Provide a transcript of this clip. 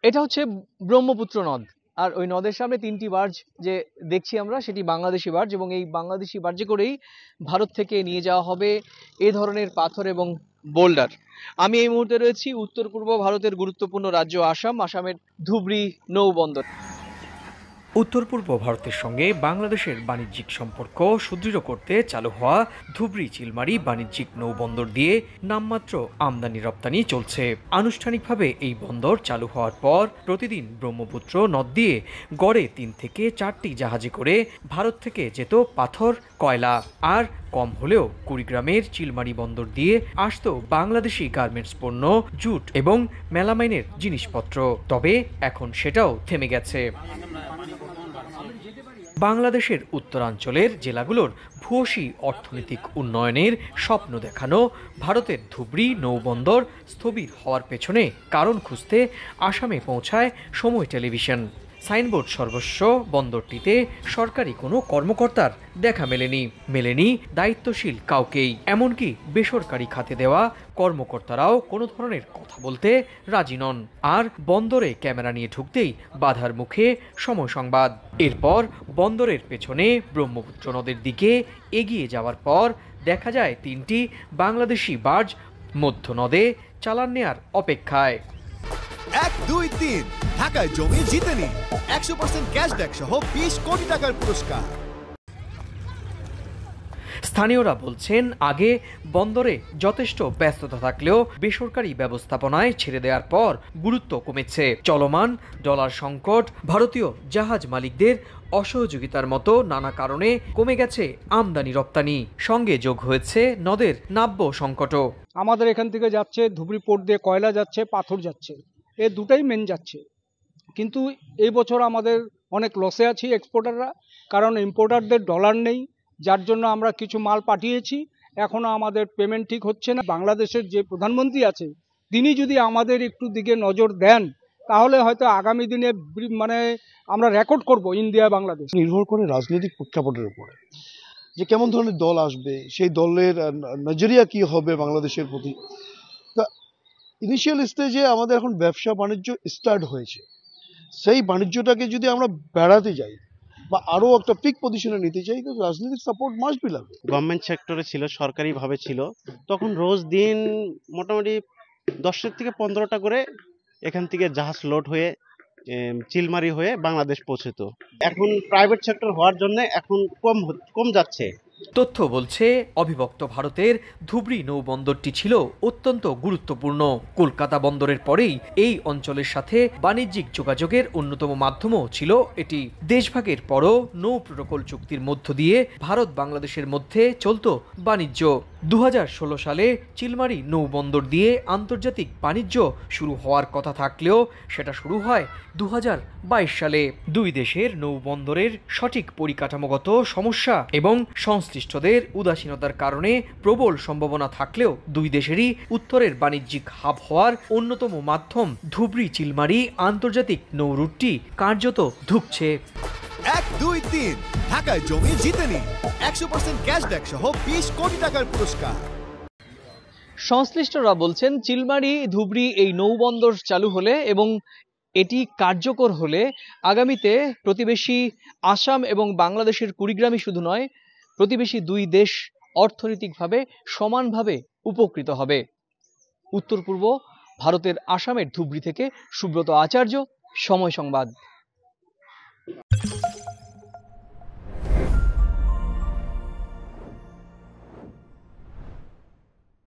এটা হচ্ছে ব্রহ্মপুত্র নদ। আর ওই নদের সামনে ৩টি বার্জ যে দেখছি আমরা, সেটি বাংলাদেশি বার্জ, এবং এই বাংলাদেশি বার্জে করেই ভারত থেকে নিয়ে যাওয়া হবে এ ধরনের পাথর এবং বোল্ডার। আমি এই মুহূর্তে রয়েছি উত্তর পূর্ব ভারতের গুরুত্বপূর্ণ রাজ্য আসামের ধুবড়ী নৌবন্দর। উত্তর পূর্ব ভারতের সঙ্গে বাংলাদেশের বাণিজ্যিক সম্পর্ক সুদৃঢ় করতে চালু হওয়া ধুবড়ী চিলমারি বাণিজ্যিক নৌবন্দর দিয়ে নামমাত্র আমদানি রপ্তানি চলছে। আনুষ্ঠানিকভাবে এই বন্দর চালু হওয়ার পর প্রতিদিন ব্রহ্মপুত্র নদ দিয়ে গড়ে ৩ থেকে ৪টি জাহাজে করে ভারত থেকে যেত পাথর, কয়লা, আর কম হলেও কুড়িগ্রামের চিলমারি বন্দর দিয়ে আসত বাংলাদেশি গার্মেন্টস পণ্য, জুট এবং মেলামাইনের জিনিসপত্র। তবে এখন সেটাও থেমে গেছে। বাংলাদেশের উত্তরাঞ্চলের জেলাগুলোর ভূয়সী অর্থনৈতিক উন্নয়নের স্বপ্ন দেখানো ভারতের ধুবড়ী নৌবন্দর স্থবির হওয়ার পেছনে কারণ খুঁজতে আসামে পৌঁছায় সময় টেলিভিশন। সাইনবোর্ড সর্বস্ব বন্দরটিতে সরকারি কোনো কর্মকর্তার দেখা মেলেনি দায়িত্বশীল কাউকেই। এমনকি বেসরকারি খাতে দেওয়া কর্মকর্তারাও কোনো ধরনের কথা বলতে রাজি নন। আর বন্দরে ক্যামেরা নিয়ে ঢুকতেই বাধার মুখে সময় সংবাদ। এরপর বন্দরের পেছনে ব্রহ্মপুত্র নদের দিকে এগিয়ে যাওয়ার পর দেখা যায় 3টি বাংলাদেশি বার্জ মধ্য নদে চালান নেয়ার অপেক্ষায়। 1, 2, 3 ঢাকায় জমি জিতে নিন 100% ক্যাশব্যাক সহ 20 কোটি টাকার পুরস্কার। স্থানীয়রা বলছেন, আগে বন্দরে যথেষ্ট ব্যস্ততা থাকলেও বেসরকারি ব্যবস্থাপনায় ছেড়ে দেওয়ার পর গুরুত্ব কমেছে। চলমান ডলার সংকট, ভারতীয় জাহাজ মালিকদের অসহযোগিতার মতো নানা কারণে কমে গেছে আমদানি রপ্তানি। সঙ্গে যোগ হয়েছে নদের নাব্য সংকটও। আমাদের এখান থেকে যাচ্ছে ধুবড়ী পোর্ট দিয়ে কয়লা যাচ্ছে, পাথর যাচ্ছে, এই দুটাই মেন যাচ্ছে। কিন্তু এই বছর আমাদের অনেক লসে আছি এক্সপোর্টাররা, কারণ ইম্পোর্টারদের ডলার নেই, যার জন্য আমরা কিছু মাল পাঠিয়েছি, এখনও আমাদের পেমেন্ট ঠিক হচ্ছে না। বাংলাদেশের যে প্রধানমন্ত্রী আছে তিনি যদি আমাদের একটু দিকে নজর দেন, তাহলে হয়তো আগামী দিনে আমরা রেকর্ড করব ইন্ডিয়া বাংলাদেশ। নির্ভর করে রাজনৈতিক প্রেক্ষাপটের উপরে, যে কেমন ধরনের দল আসবে, সেই দলের নজরিয়া কি হবে বাংলাদেশের প্রতি। তা ইনিশিয়াল স্টেজে আমাদের এখন ব্যবসা বাণিজ্য স্টার্ট হয়েছে, সেই বাণিজ্যটাকে যদি আমরা বেড়াতে যাই বা আরো একটা পিক পজিশনে নিতে চাই, তো রাজনৈতিক সাপোর্ট মাস্ট বি লাগবে। গভর্নমেন্ট সেক্টরে ছিল, সরকারি ভাবে ছিল, তখন রোজ দিন মোটামুটি 10 থেকে 15টা করে এখান থেকে জাহাজ লোড হয়ে চিলমারি হয়ে বাংলাদেশ পৌঁছতো। এখন প্রাইভেট সেক্টর হওয়ার জন্য এখন কম যাচ্ছে। তথ্য বলছে, অবিভক্ত ভারতের ধুবড়ী নৌবন্দরটি ছিল অত্যন্ত গুরুত্বপূর্ণ। কলকাতা বন্দরের পরেই এই অঞ্চলের সাথে বাণিজ্যিক যোগাযোগের অন্যতম মাধ্যমও ছিল এটি। দেশভাগের পরও নৌ প্রোটোকল চুক্তির মধ্য দিয়ে ভারত বাংলাদেশের মধ্যে চলত বাণিজ্য। 2016 সালে চিলমারি নৌবন্দর দিয়ে আন্তর্জাতিক বাণিজ্য শুরু হওয়ার কথা থাকলেও সেটা শুরু হয় 2022 সালে। দুই দেশের নৌবন্দরের সঠিক পরিকাঠামোগত সমস্যা এবং সংশ্লিষ্টদের উদাসীনতার কারণে প্রবল সম্ভাবনা থাকলেও দুই দেশেরই উত্তরের বাণিজ্যিক হাব হওয়ার অন্যতম মাধ্যম ধুবড়ী চিলমারি আন্তর্জাতিক নৌ রুটটি কার্যত ধুঁকছে। 1, 2, 3 ঢাকায় জমি জিতে নিন 100% ক্যাশব্যাক সহ 20 কোটি টাকার পুরস্কার। সংশ্লিষ্টরা বলছেন, চিলমারি ধুবড়ী এই নৌবন্দর চালু হলে এবং এটি কার্যকর হলে আগামীতে প্রতিবেশী আসাম এবং বাংলাদেশের কুড়িগ্রামই শুধু নয়, প্রতিবেশী দুই দেশ অর্থনৈতিকভাবে সমানভাবে উপকৃত হবে। উত্তর পূর্ব ভারতের আসামের ধুবড়ী থেকে সুব্রত আচার্য, সময় সংবাদ।